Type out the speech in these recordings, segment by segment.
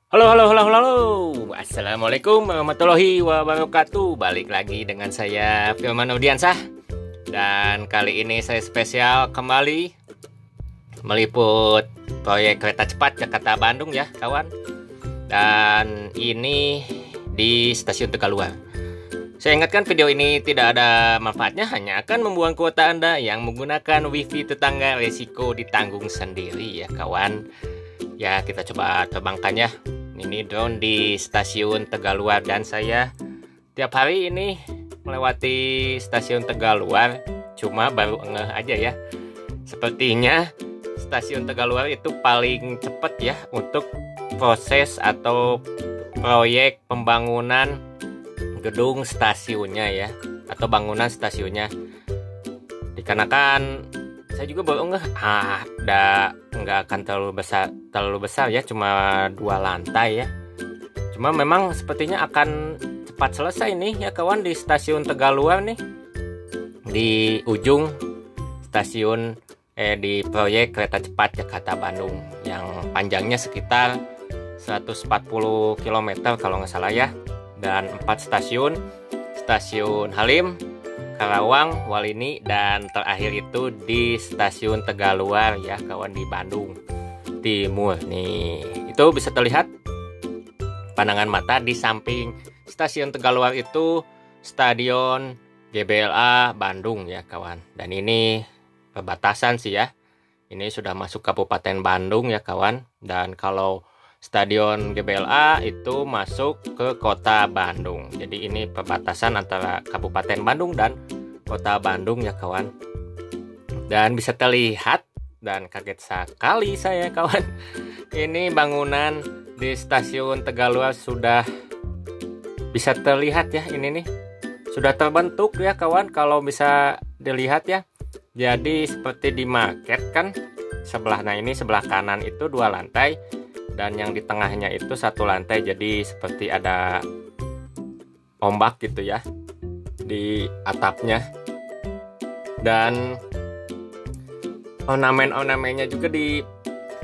Halo. Assalamualaikum warahmatullahi wabarakatuh. Balik lagi dengan saya Firman Nurdiansah. Dan kali ini saya spesial kembali meliput proyek kereta cepat Jakarta Bandung ya kawan. Dan ini di stasiun Tegaluar. Saya ingatkan video ini tidak ada manfaatnya, hanya akan membuang kuota Anda yang menggunakan wifi tetangga, resiko ditanggung sendiri ya kawan. Ya kita coba terbangkan ya. Ini drone di stasiun Tegaluar dan saya tiap hari ini melewati stasiun Tegaluar, cuma baru ngeh aja ya. Sepertinya stasiun Tegaluar itu paling cepat ya untuk proses atau proyek pembangunan gedung stasiunnya ya, atau bangunan stasiunnya. Dikarenakan saya juga baru ngeh, nggak akan terlalu besar ya, cuma 2 lantai ya. Cuma memang sepertinya akan cepat selesai nih ya kawan di stasiun Tegaluar nih, di ujung stasiun di proyek kereta cepat Jakarta Bandung yang panjangnya sekitar 140 km kalau nggak salah ya, dan 4 stasiun Halim, Karawang, Walini, dan terakhir itu di stasiun Tegaluar ya kawan, di Bandung Timur nih. Itu bisa terlihat pandangan mata di samping stasiun Tegaluar itu Stadion GBLA Bandung ya kawan. Dan ini perbatasan sih ya. Ini sudah masuk Kabupaten Bandung ya kawan. Dan kalau Stadion GBLA itu masuk ke Kota Bandung. Jadi ini perbatasan antara Kabupaten Bandung dan Kota Bandung ya kawan. Dan bisa terlihat, dan kaget sekali saya kawan, ini bangunan di stasiun Tegaluar sudah bisa terlihat ya, ini nih sudah terbentuk ya kawan, kalau bisa dilihat ya. Jadi seperti di market kan, sebelah kanan itu 2 lantai, dan yang di tengahnya itu 1 lantai. Jadi seperti ada ombak gitu ya di atapnya. Dan ornamen-ornamennya juga di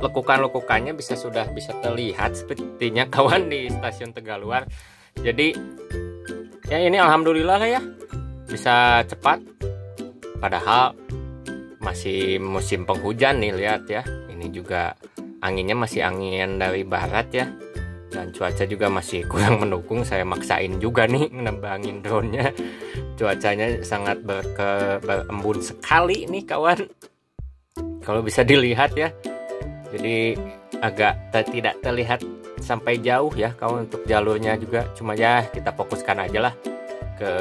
lekukan-lekukannya sudah bisa terlihat sepertinya kawan di stasiun Tegaluar. Jadi ya ini alhamdulillah ya bisa cepat, padahal masih musim penghujan nih, lihat ya. Ini juga anginnya masih angin dari barat ya, dan cuaca juga masih kurang mendukung. Saya maksain juga nih nembangin drone-nya. Cuacanya sangat berembun sekali nih kawan, kalau bisa dilihat ya. Jadi agak tidak terlihat sampai jauh ya kawan untuk jalurnya juga. Cuma ya kita fokuskan aja lah ke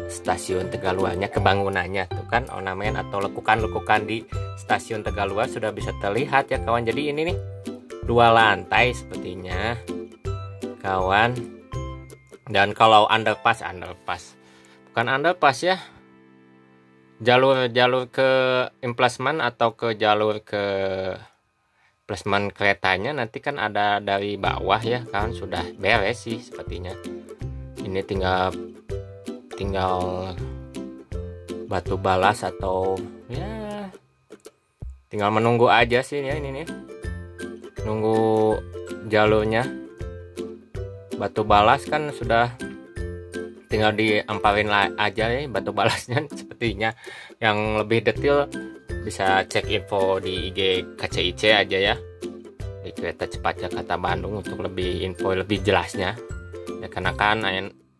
stasiun Tegaluarnya, ke bangunannya tuh kan, ornamen atau lekukan-lekukan di stasiun Tegaluar sudah bisa terlihat ya kawan. Jadi ini nih 2 lantai sepertinya kawan. Dan kalau underpass bukan underpass ya, jalur ke emplacement atau ke jalur ke placement keretanya nanti kan ada dari bawah ya kan, sudah beres sih sepertinya. Ini tinggal batu balas atau ya tinggal menunggu aja sih ya, ini nih nunggu jalurnya. Batu balas kan sudah tinggal diamparin aja ya batu balasnya. Sepertinya yang lebih detail bisa cek info di IG KCIC aja ya, di kereta cepat Jakarta Bandung, untuk lebih info lebih jelasnya ya. Karena kan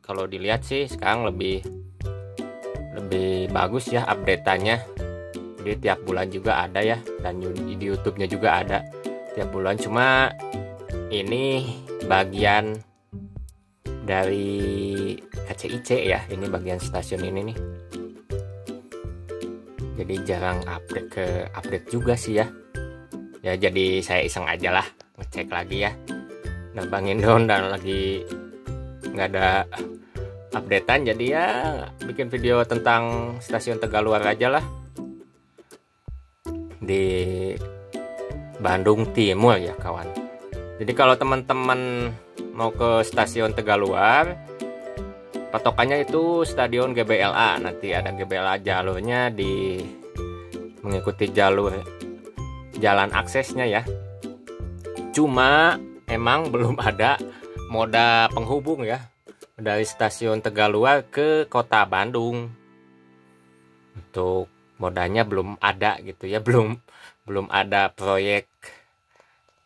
kalau dilihat sih sekarang lebih bagus ya update-nya. Jadi tiap bulan juga ada ya, dan di YouTube-nya juga ada tiap bulan. Cuma ini bagian dari KCIC ya, ini bagian stasiun ini nih. jadi jarang update juga sih ya. Ya jadi saya iseng aja lah ngecek lagi ya, nebangin down dan lagi nggak ada updatean, jadi ya bikin video tentang stasiun Tegaluar aja lah di Bandung Timur ya kawan. Jadi kalau teman-teman mau ke stasiun Tegaluar, patokannya itu Stadion GBLA. Nanti ada GBLA jalurnya di mengikuti jalur jalan aksesnya ya. Cuma emang belum ada moda penghubung ya dari stasiun Tegaluar ke kota Bandung. Untuk modanya belum ada gitu ya, belum ada proyek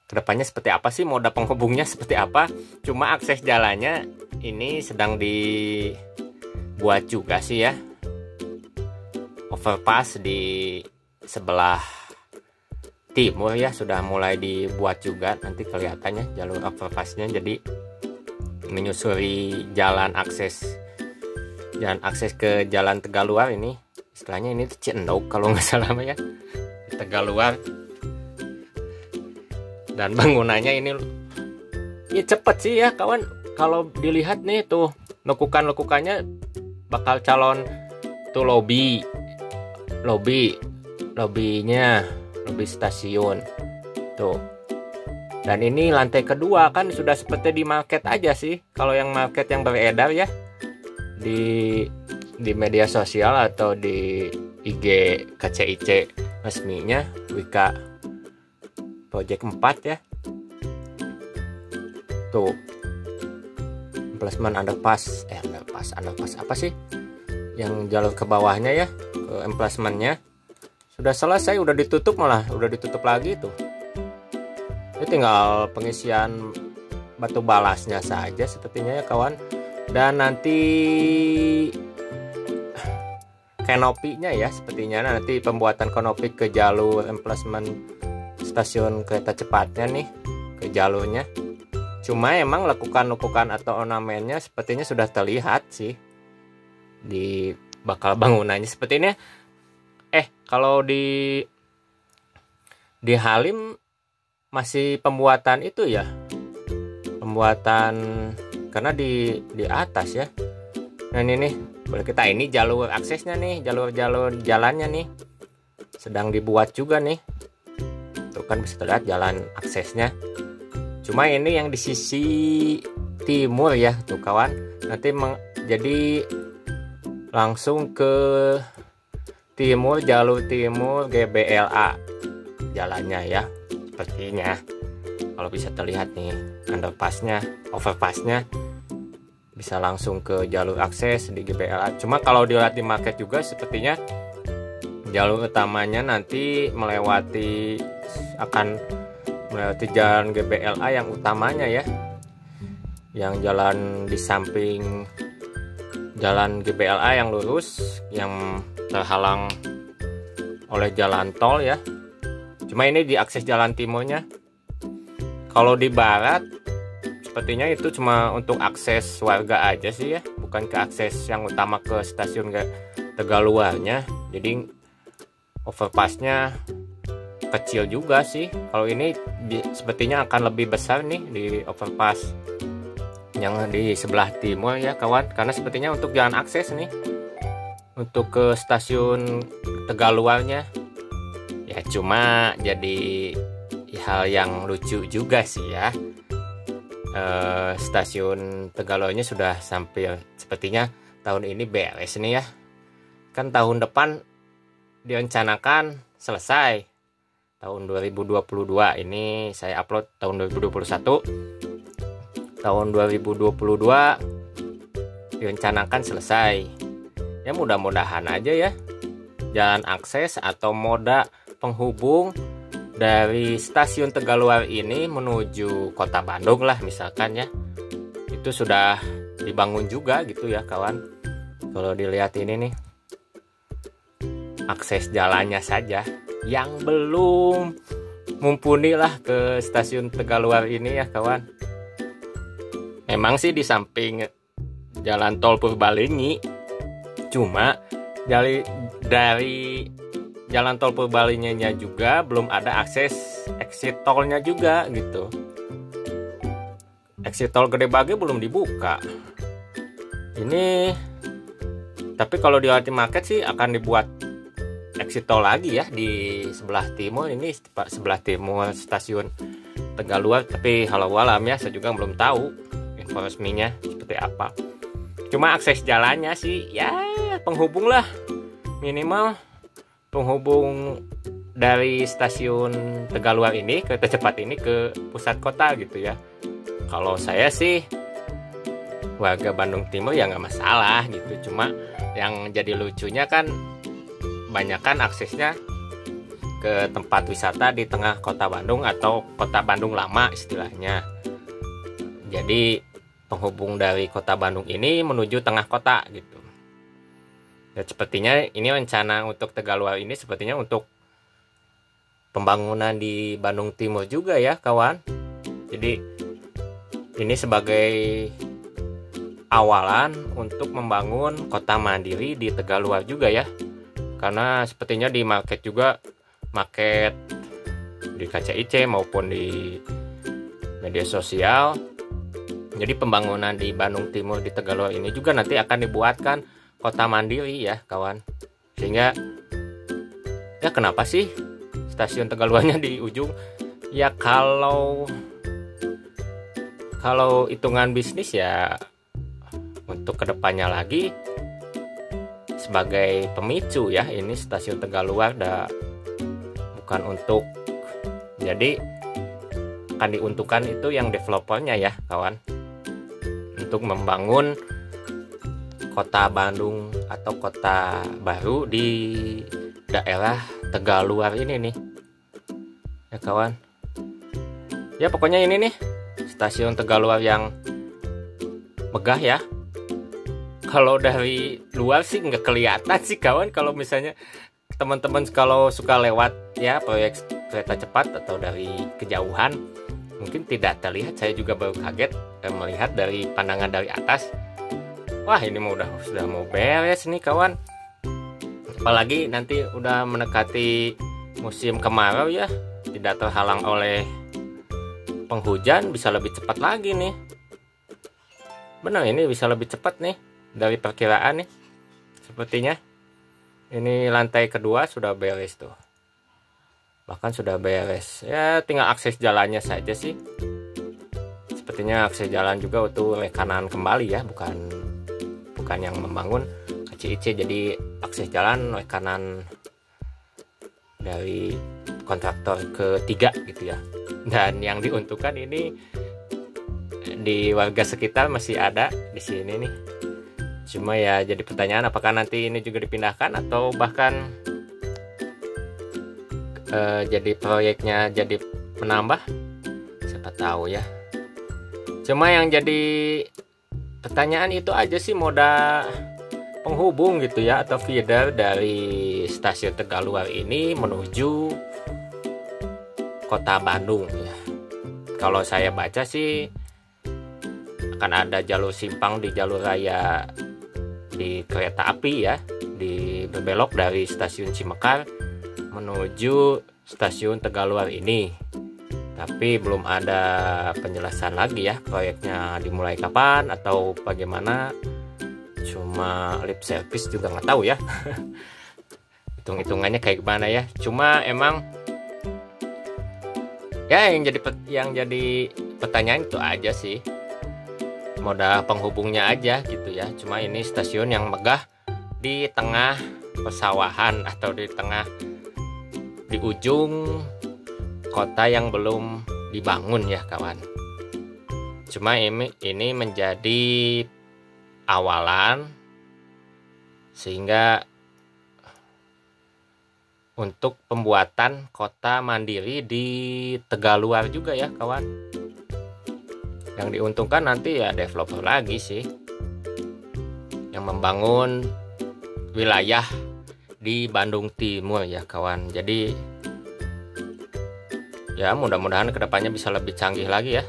kedepannya seperti apa sih, moda penghubungnya seperti apa. Cuma akses jalannya ini sedang dibuat juga sih ya, overpass di sebelah timur ya sudah mulai dibuat juga, nanti kelihatannya jalur overpassnya. Jadi menyusuri jalan akses ke jalan Tegaluar ini, istilahnya ini Ciendok kalau nggak salah ya, Tegaluar. Dan bangunannya ini ya cepet sih ya kawan. Kalau dilihat nih tuh lekukannya bakal calon tuh lobinya stasiun tuh. Dan ini lantai kedua kan sudah seperti di market aja sih, kalau yang market yang beredar ya di media sosial atau di IG KCIC resminya Wika Project 4 ya. Tuh. Emplacement underpass apa sih? Yang jalur ke bawahnya ya, ke emplacementnya sudah selesai, udah ditutup lagi tuh. Ini tinggal pengisian batu balasnya saja sepertinya ya kawan. Dan nanti kanopinya ya, sepertinya nanti pembuatan kanopi ke jalur emplacement stasiun kereta cepatnya nih, ke jalurnya. Cuma emang lekukan atau ornamennya sepertinya sudah terlihat sih di bakal bangunannya sepertinya. Kalau di Halim masih pembuatan itu ya, pembuatan karena di atas ya. Nah ini nih, boleh kita ini jalur aksesnya nih, jalur jalannya nih sedang dibuat juga nih. Tuh kan bisa terlihat jalan aksesnya. Cuma ini yang di sisi timur ya tuh kawan. Nanti jadi langsung ke timur, jalur timur GBLA jalannya ya sepertinya. Kalau bisa terlihat nih underpassnya, overpassnya bisa langsung ke jalur akses di GBLA. Cuma kalau dilihat di market juga sepertinya jalur utamanya nanti akan melewati jalan GBLA yang utamanya ya, yang jalan di samping jalan GBLA yang lurus, yang terhalang oleh jalan tol ya. Cuma ini di akses jalan timurnya. Kalau di barat sepertinya itu cuma untuk akses warga aja sih ya, bukan ke akses yang utama ke stasiun Tegaluarnya. Jadi overpassnya kecil juga sih. Kalau ini sepertinya akan lebih besar nih di overpass yang di sebelah timur ya kawan, karena sepertinya untuk jalan akses nih untuk ke stasiun Tegaluarnya ya. Cuma jadi hal yang lucu juga sih ya, stasiun Tegaluarnya sudah sampai sepertinya tahun ini beres nih ya. Kan tahun depan direncanakan selesai tahun 2022. Ini saya upload tahun 2021. Tahun 2022 direncanakan selesai. Ya mudah-mudahan aja ya jalan akses atau moda penghubung dari stasiun Tegaluar ini menuju kota Bandung lah misalkan ya, itu sudah dibangun juga gitu ya kawan. Kalau dilihat ini nih akses jalannya saja yang belum mumpuni lah ke stasiun Tegaluar ini ya kawan. Memang sih di samping jalan tol Purbalenyi, cuma dari jalan tol Purbalingga juga belum ada akses exit tolnya juga gitu. Exit tol Gede Bage belum dibuka. Ini tapi kalau di Ultimate Market sih akan dibuat exit tol lagi ya di sebelah timur. Ini sebelah timur stasiun Tegaluar, tapi halau alam ya, saya juga belum tahu info resminya seperti apa. Cuma akses jalannya sih ya penghubung lah, minimal penghubung dari stasiun Tegaluar ini, kereta cepat ini ke pusat kota gitu ya. Kalau saya sih warga Bandung Timur ya nggak masalah gitu. Cuma yang jadi lucunya kan banyakkan aksesnya ke tempat wisata di tengah kota Bandung atau kota Bandung lama istilahnya. Jadi penghubung dari kota Bandung ini menuju tengah kota gitu. Dan sepertinya ini rencana untuk Tegaluar ini sepertinya untuk pembangunan di Bandung Timur juga ya kawan. Jadi ini sebagai awalan untuk membangun kota mandiri di Tegaluar juga ya. Karena sepertinya di market juga, market di KCIC maupun di media sosial. Jadi pembangunan di Bandung Timur di Tegaluar ini juga nanti akan dibuatkan kota mandiri ya kawan. Sehingga ya kenapa sih stasiun Tegaluarnya di ujung? Ya kalau hitungan bisnis ya untuk kedepannya lagi sebagai pemicu ya, ini stasiun Tegaluar bukan untuk, jadi akan diuntukkan itu yang developernya ya kawan, untuk membangun kota Bandung atau kota baru di daerah Tegaluar ini nih ya kawan. Ya pokoknya ini nih stasiun Tegaluar yang megah ya. Kalau dari luar sih nggak kelihatan sih kawan. Kalau misalnya teman-teman kalau suka lewat ya proyek kereta cepat atau dari kejauhan mungkin tidak terlihat. Saya juga baru kaget melihat dari pandangan dari atas. Wah ini sudah mau beres nih kawan. Apalagi nanti udah mendekati musim kemarau ya, tidak terhalang oleh penghujan, bisa lebih cepat lagi nih. Benar, ini bisa lebih cepat nih dari perkiraan nih. Sepertinya ini lantai kedua sudah beres tuh. Bahkan sudah beres. Ya tinggal akses jalannya saja sih. Sepertinya akses jalan juga untuk rekanan kembali ya, bukan yang membangun KCIC. Jadi akses jalan rekanan dari kontraktor ketiga gitu ya. Dan yang diuntungkan ini di warga sekitar masih ada di sini nih. Cuma ya jadi pertanyaan apakah nanti ini juga dipindahkan atau bahkan jadi proyeknya jadi menambah, siapa tahu ya. Cuma yang jadi pertanyaan itu aja sih, moda penghubung gitu ya atau feeder dari stasiun Tegaluar ini menuju kota Bandung ya. Kalau saya baca sih akan ada jalur simpang di jalur raya di kereta api ya, di berbelok dari stasiun Cimekar menuju stasiun Tegaluar ini. Tapi belum ada penjelasan lagi ya proyeknya dimulai kapan atau bagaimana. Cuma lip service juga nggak tahu ya. Hitung-hitungannya kayak gimana ya. Cuma emang ya yang jadi pertanyaan itu aja sih, moda penghubungnya aja gitu ya. Cuma ini stasiun yang megah di tengah persawahan atau di ujung kota yang belum dibangun ya kawan. Cuma ini menjadi awalan sehingga untuk pembuatan kota mandiri di Tegaluar juga ya kawan. Yang diuntungkan nanti ya developer lagi sih, yang membangun wilayah di Bandung Timur ya kawan. Jadi ya mudah-mudahan kedepannya bisa lebih canggih lagi ya.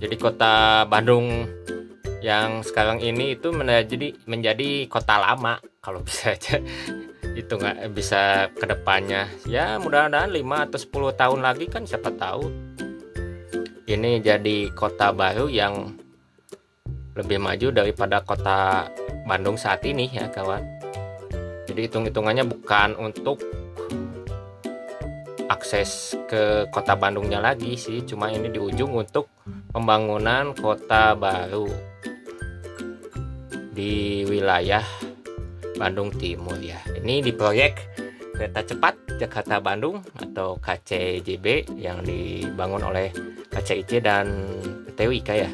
Jadi kota Bandung yang sekarang ini itu menjadi kota lama kalau bisa aja. itu nggak bisa kedepannya ya, mudah-mudahan 5 atau 10 tahun lagi kan siapa tahu ini jadi kota baru yang lebih maju daripada kota Bandung saat ini ya kawan. Jadi hitung-hitungannya bukan untuk akses ke kota Bandungnya lagi sih, cuma ini di ujung untuk pembangunan kota baru di wilayah Bandung Timur ya. Ini di proyek kereta cepat Jakarta Bandung atau KCJB yang dibangun oleh KCIC dan PT WIKA ya.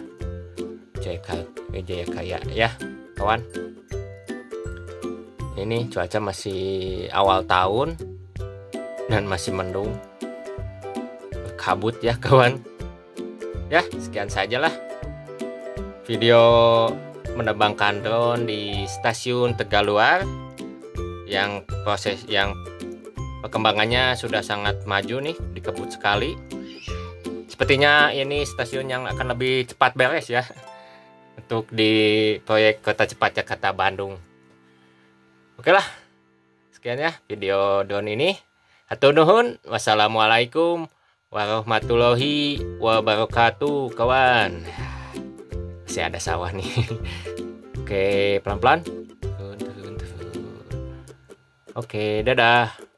Jayakaya ya kawan. Ini cuaca masih awal tahun dan masih mendung, kabut ya kawan. Ya sekian sajalah video menebangkan drone di stasiun Tegaluar yang perkembangannya sudah sangat maju nih, dikebut sekali. Sepertinya ini stasiun yang akan lebih cepat beres ya untuk di proyek kereta cepat Jakarta Bandung. Oke lah, sekian ya video drone ini. Hatur nuhun. Wassalamualaikum warahmatullahi wabarakatuh kawan. Masih ada sawah nih. Oke, pelan-pelan. Oke, dadah.